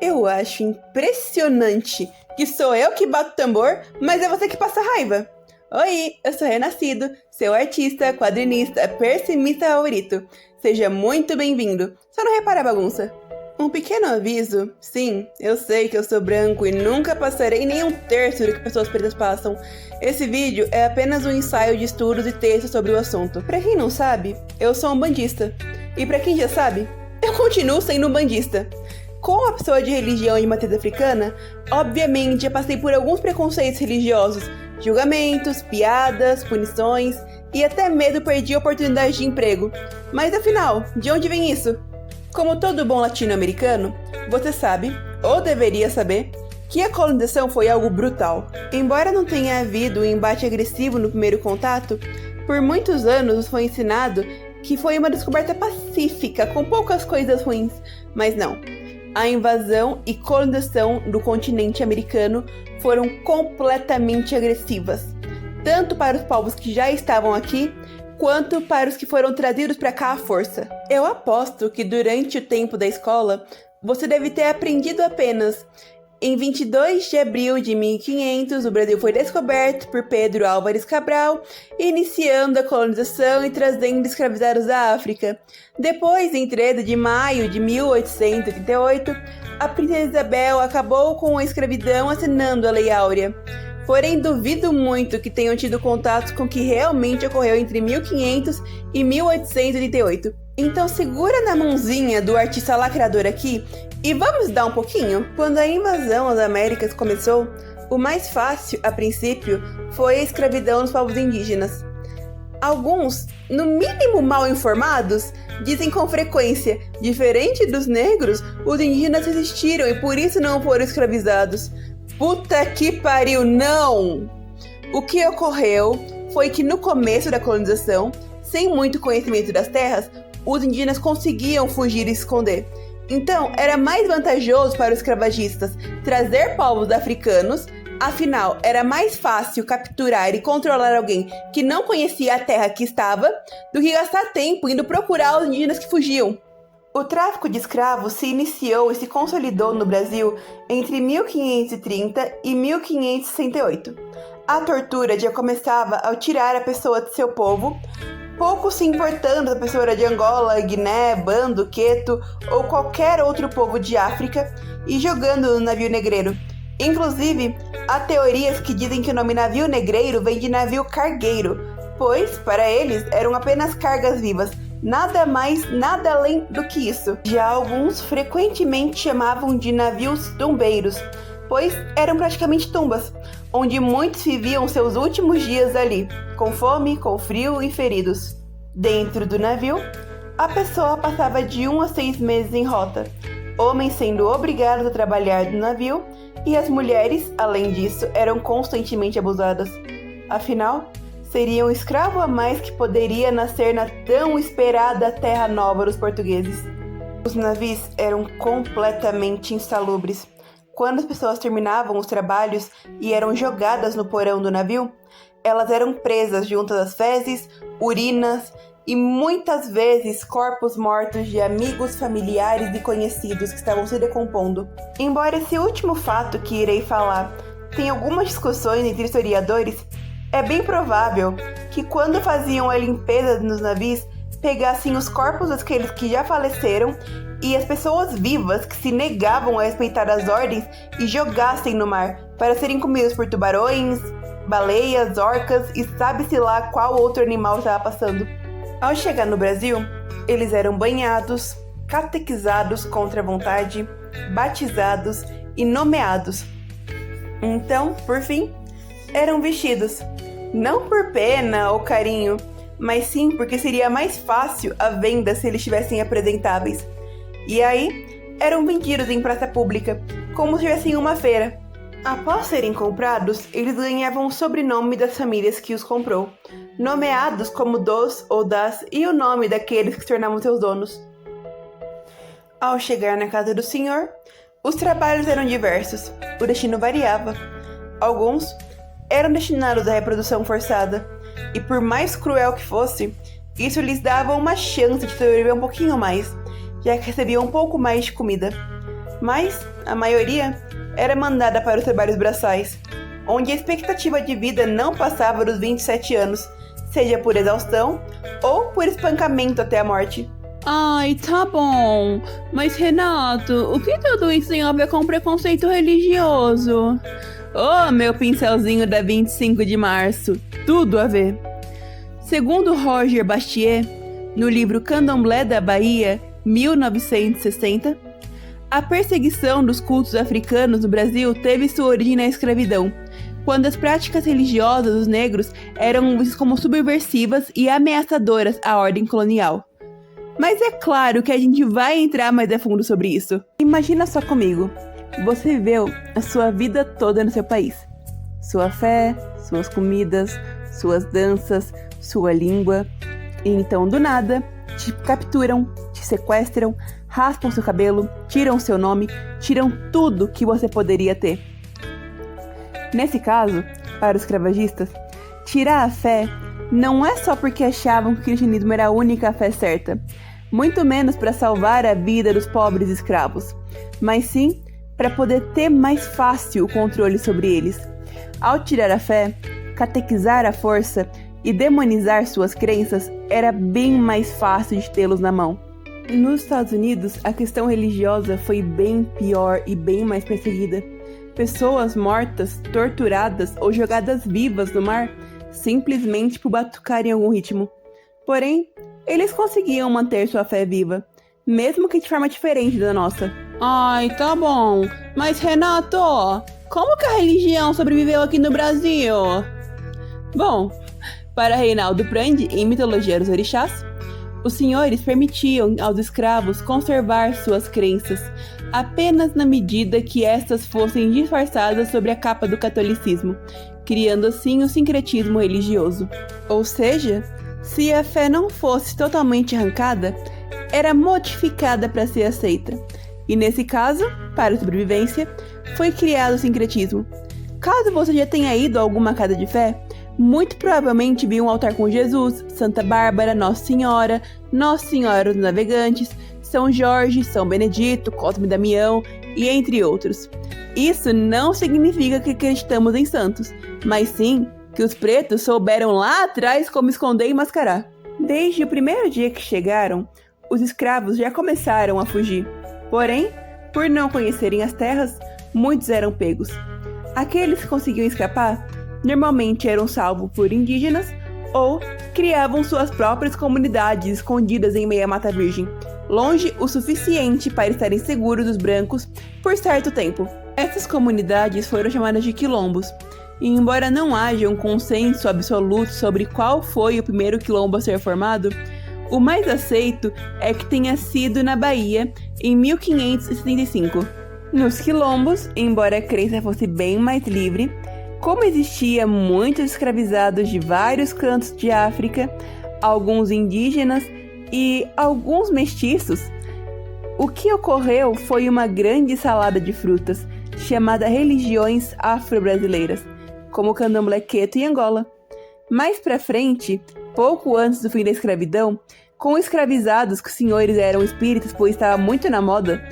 Eu acho impressionante que sou eu que bato o tambor, mas é você que passa raiva. Oi, eu sou Renascido, seu artista, quadrinista, pessimista favorito. Seja muito bem-vindo, só não repara a bagunça. Um pequeno aviso, sim, eu sei que eu sou branco e nunca passarei nem um terço do que pessoas pretas passam. Esse vídeo é apenas um ensaio de estudos e textos sobre o assunto. Pra quem não sabe, eu sou um bandista. E pra quem já sabe, eu continuo sendo um bandista. Como uma pessoa de religião de matriz africana, obviamente já passei por alguns preconceitos religiosos, julgamentos, piadas, punições e até mesmo perdi oportunidades de emprego. Mas afinal, de onde vem isso? Como todo bom latino-americano, você sabe, ou deveria saber, que a colonização foi algo brutal. Embora não tenha havido um embate agressivo no primeiro contato, por muitos anos nos foi ensinado que foi uma descoberta pacífica, com poucas coisas ruins, mas não. A invasão e colonização do continente americano foram completamente agressivas, tanto para os povos que já estavam aqui, quanto para os que foram trazidos para cá à força. Eu aposto que durante o tempo da escola, você deve ter aprendido apenas: em 22 de abril de 1500, o Brasil foi descoberto por Pedro Álvares Cabral, iniciando a colonização e trazendo escravizados da África. Depois, em 13 de maio de 1838, a princesa Isabel acabou com a escravidão assinando a Lei Áurea. Porém, duvido muito que tenham tido contato com o que realmente ocorreu entre 1500 e 1838. Então segura na mãozinha do artista lacrador aqui e vamos dar um pouquinho? Quando a invasão às Américas começou, o mais fácil, a princípio, foi a escravidão dos povos indígenas. Alguns, no mínimo mal informados, dizem com frequência: diferente dos negros, os indígenas resistiram e por isso não foram escravizados. Puta que pariu, não! O que ocorreu foi que no começo da colonização, sem muito conhecimento das terras, os indígenas conseguiam fugir e se esconder. Então, era mais vantajoso para os escravagistas trazer povos africanos, afinal, era mais fácil capturar e controlar alguém que não conhecia a terra que estava, do que gastar tempo indo procurar os indígenas que fugiam. O tráfico de escravos se iniciou e se consolidou no Brasil entre 1530 e 1568. A tortura já começava ao tirar a pessoa de seu povo, pouco se importando se a pessoa era de Angola, Guiné, Bando, Queto ou qualquer outro povo de África, e jogando no navio negreiro. Inclusive, há teorias que dizem que o nome navio negreiro vem de navio cargueiro, pois, para eles, eram apenas cargas vivas. Nada mais, nada além do que isso. Já alguns frequentemente chamavam de navios tumbeiros, pois eram praticamente tumbas, onde muitos viviam seus últimos dias ali, com fome, com frio e feridos. Dentro do navio, a pessoa passava de 1 a 6 meses em rota, homens sendo obrigados a trabalhar no navio e as mulheres, além disso, eram constantemente abusadas. Afinal, seria um escravo a mais que poderia nascer na tão esperada terra nova dos portugueses. Os navios eram completamente insalubres. Quando as pessoas terminavam os trabalhos e eram jogadas no porão do navio, elas eram presas juntas às fezes, urinas e muitas vezes corpos mortos de amigos, familiares e conhecidos que estavam se decompondo. Embora esse último fato que irei falar tenha algumas discussões entre historiadores, é bem provável que quando faziam a limpeza nos navios, pegassem os corpos daqueles que já faleceram e as pessoas vivas que se negavam a respeitar as ordens e jogassem no mar para serem comidos por tubarões, baleias, orcas e sabe-se lá qual outro animal estava passando. Ao chegar no Brasil, eles eram banhados, catequizados contra a vontade, batizados e nomeados. Então, por fim, eram vestidos. Não por pena ou carinho, mas sim porque seria mais fácil a venda se eles estivessem apresentáveis. E aí, eram vendidos em praça pública, como se tivessem uma feira. Após serem comprados, eles ganhavam o sobrenome das famílias que os comprou, nomeados como dos ou das e o nome daqueles que se tornavam seus donos. Ao chegar na casa do senhor, os trabalhos eram diversos, o destino variava. Alguns eram destinados à reprodução forçada, e por mais cruel que fosse, isso lhes dava uma chance de sobreviver um pouquinho mais, já que recebiam um pouco mais de comida. Mas a maioria era mandada para os trabalhos braçais, onde a expectativa de vida não passava dos 27 anos, seja por exaustão ou por espancamento até a morte. Ai, tá bom. Mas, Renato, o que tudo isso tem a ver com preconceito religioso? Oh, meu pincelzinho da 25 de março, tudo a ver. Segundo Roger Bastier, no livro Candomblé da Bahia, 1960, a perseguição dos cultos africanos no Brasil teve sua origem na escravidão, quando as práticas religiosas dos negros eram vistas como subversivas e ameaçadoras à ordem colonial. Mas é claro que a gente vai entrar mais a fundo sobre isso. Imagina só comigo, você viveu a sua vida toda no seu país. Sua fé, suas comidas, suas danças, sua língua. E então, do nada, te capturam, te sequestram, raspam seu cabelo, tiram seu nome, tiram tudo que você poderia ter. Nesse caso, para os escravagistas, tirar a fé não é só porque achavam que o cristianismo era a única fé certa, muito menos para salvar a vida dos pobres escravos, mas sim para poder ter mais fácil o controle sobre eles. Ao tirar a fé, catequizar a força e demonizar suas crenças, era bem mais fácil de tê-los na mão. Nos Estados Unidos, a questão religiosa foi bem pior e bem mais perseguida. Pessoas mortas, torturadas ou jogadas vivas no mar simplesmente por batucar em algum ritmo. Porém, eles conseguiam manter sua fé viva, mesmo que de forma diferente da nossa. Ai, tá bom. Mas, Renato, como que a religião sobreviveu aqui no Brasil? Bom, para Reinaldo Prandi, em Mitologia dos Orixás, os senhores permitiam aos escravos conservar suas crenças, apenas na medida que estas fossem disfarçadas sobre a capa do catolicismo, criando assim o sincretismo religioso. Ou seja, se a fé não fosse totalmente arrancada, era modificada para ser aceita. E nesse caso, para a sobrevivência, foi criado o sincretismo. Caso você já tenha ido a alguma casa de fé, muito provavelmente viu um altar com Jesus, Santa Bárbara, Nossa Senhora dos Navegantes, São Jorge, São Benedito, Cosme e Damião, e entre outros. Isso não significa que acreditamos em santos, mas sim que os pretos souberam lá atrás como esconder e mascarar. Desde o primeiro dia que chegaram, os escravos já começaram a fugir. Porém, por não conhecerem as terras, muitos eram pegos. Aqueles que conseguiam escapar normalmente eram salvos por indígenas ou criavam suas próprias comunidades escondidas em meio à Mata Virgem, longe o suficiente para estarem seguros dos brancos por certo tempo. Essas comunidades foram chamadas de quilombos, e embora não haja um consenso absoluto sobre qual foi o primeiro quilombo a ser formado, o mais aceito é que tenha sido na Bahia em 1575. Nos quilombos, embora a crença fosse bem mais livre, como existia muitos escravizados de vários cantos de África, alguns indígenas e alguns mestiços, o que ocorreu foi uma grande salada de frutas, chamada religiões afro-brasileiras, como o Candomblé Queto e Angola. Mais pra frente, pouco antes do fim da escravidão, com escravizados que os senhores eram espíritas, pois estava muito na moda,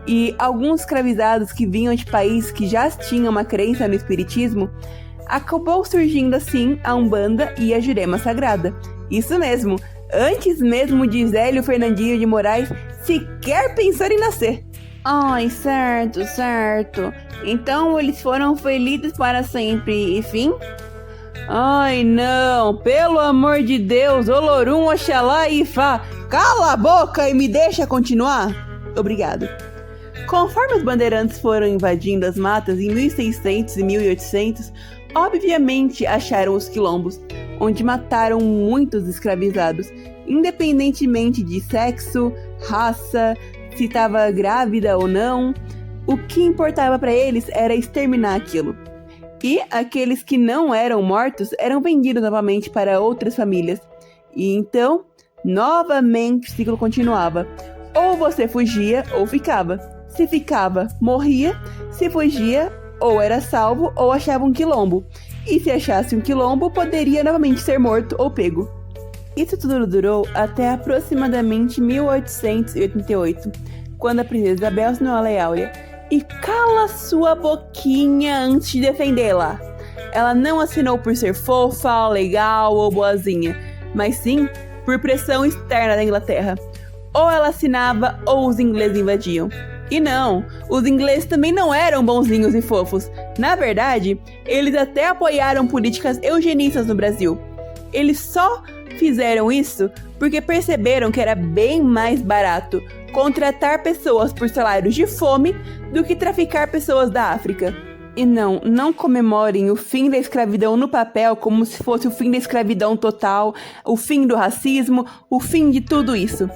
e alguns escravizados que vinham de países que já tinham uma crença no espiritismo, acabou surgindo assim a Umbanda e a Jurema Sagrada. Isso mesmo, antes mesmo de Zélio Fernandinho de Moraes sequer pensar em nascer. Ai, certo. Então eles foram felizes para sempre, e fim? Ai, não, pelo amor de Deus, Olorum, Oxalá e Ifá, cala a boca e me deixa continuar. Obrigado. Conforme os bandeirantes foram invadindo as matas em 1600 e 1800, obviamente acharam os quilombos, onde mataram muitos escravizados, independentemente de sexo, raça, se estava grávida ou não. O que importava para eles era exterminar aquilo. E aqueles que não eram mortos eram vendidos novamente para outras famílias. E então, novamente o ciclo continuava. Ou você fugia ou ficava. Se ficava, morria. Se fugia, ou era salvo ou achava um quilombo. E se achasse um quilombo, poderia novamente ser morto ou pego. Isso tudo durou até aproximadamente 1888, quando a princesa Isabel assinou a Lei Áurea. E cala sua boquinha antes de defendê-la. Ela não assinou por ser fofa, legal ou boazinha, mas sim por pressão externa da Inglaterra. Ou ela assinava ou os ingleses invadiam. E não, os ingleses também não eram bonzinhos e fofos. Na verdade, eles até apoiaram políticas eugenistas no Brasil. Eles só fizeram isso porque perceberam que era bem mais barato contratar pessoas por salários de fome do que traficar pessoas da África. E não comemorem o fim da escravidão no papel como se fosse o fim da escravidão total, o fim do racismo, o fim de tudo isso.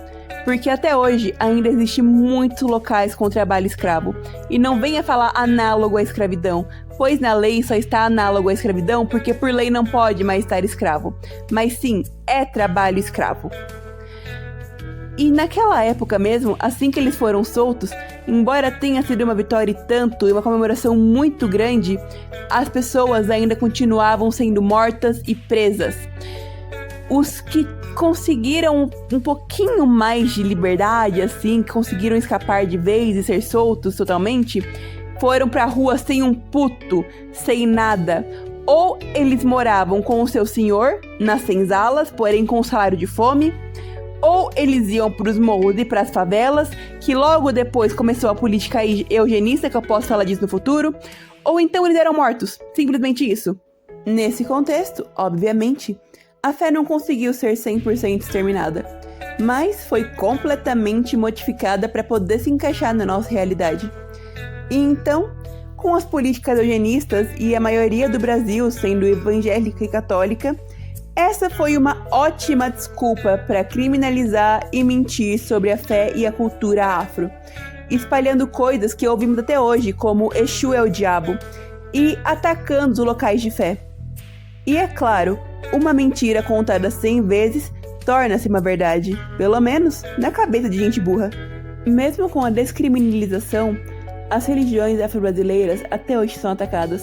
Porque até hoje ainda existem muitos locais com trabalho escravo. E não venha falar análogo à escravidão, pois na lei só está análogo à escravidão porque por lei não pode mais estar escravo. Mas sim, é trabalho escravo. E naquela época mesmo, assim que eles foram soltos, embora tenha sido uma vitória e tanto e uma comemoração muito grande, as pessoas ainda continuavam sendo mortas e presas. Os que conseguiram um pouquinho mais de liberdade, assim, que conseguiram escapar de vez e ser soltos totalmente, foram pra rua sem um puto, sem nada. Ou eles moravam com o seu senhor, nas senzalas, porém com salário de fome, ou eles iam pros morros e pras favelas, que logo depois começou a política eugenista, que eu posso falar disso no futuro, ou então eles eram mortos, simplesmente isso. Nesse contexto, obviamente, a fé não conseguiu ser 100% exterminada, mas foi completamente modificada para poder se encaixar na nossa realidade. E então, com as políticas eugenistas e a maioria do Brasil sendo evangélica e católica, essa foi uma ótima desculpa para criminalizar e mentir sobre a fé e a cultura afro, espalhando coisas que ouvimos até hoje, como Exu é o diabo, e atacando os locais de fé. E é claro, uma mentira contada 100 vezes torna-se uma verdade, pelo menos na cabeça de gente burra. Mesmo com a descriminalização, as religiões afro-brasileiras até hoje são atacadas.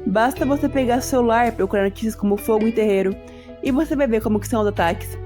Basta você pegar seu celular e procurar notícias como fogo em terreiro, e você vai ver como que são os ataques.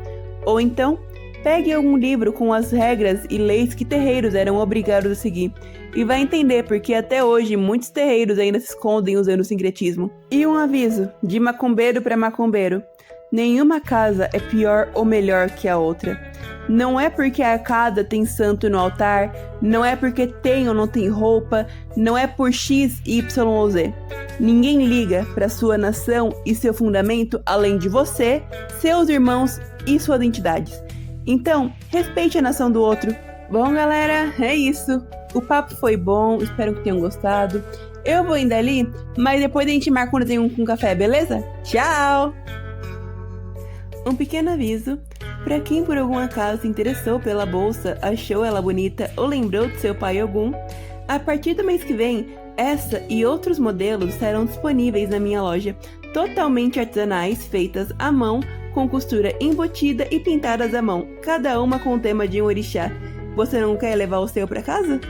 Ou então, pegue algum livro com as regras e leis que terreiros eram obrigados a seguir, e vai entender porque até hoje muitos terreiros ainda se escondem usando o sincretismo. E um aviso, de macumbeiro para macumbeiro: nenhuma casa é pior ou melhor que a outra. Não é porque a casa tem santo no altar, não é porque tem ou não tem roupa, não é por X, Y ou Z. Ninguém liga para sua nação e seu fundamento além de você, seus irmãos e suas entidades. Então, respeite a nação do outro. Bom, galera, é isso. O papo foi bom, espero que tenham gostado. Eu vou indo ali, mas depois a gente marca um desenho com café, beleza? Tchau! Um pequeno aviso. Para quem por algum acaso se interessou pela bolsa, achou ela bonita ou lembrou de seu pai algum, a partir do mês que vem, essa e outros modelos estarão disponíveis na minha loja, totalmente artesanais, feitas à mão, com costura embutida e pintadas à mão, cada uma com o tema de um orixá. Você não quer levar o seu para casa?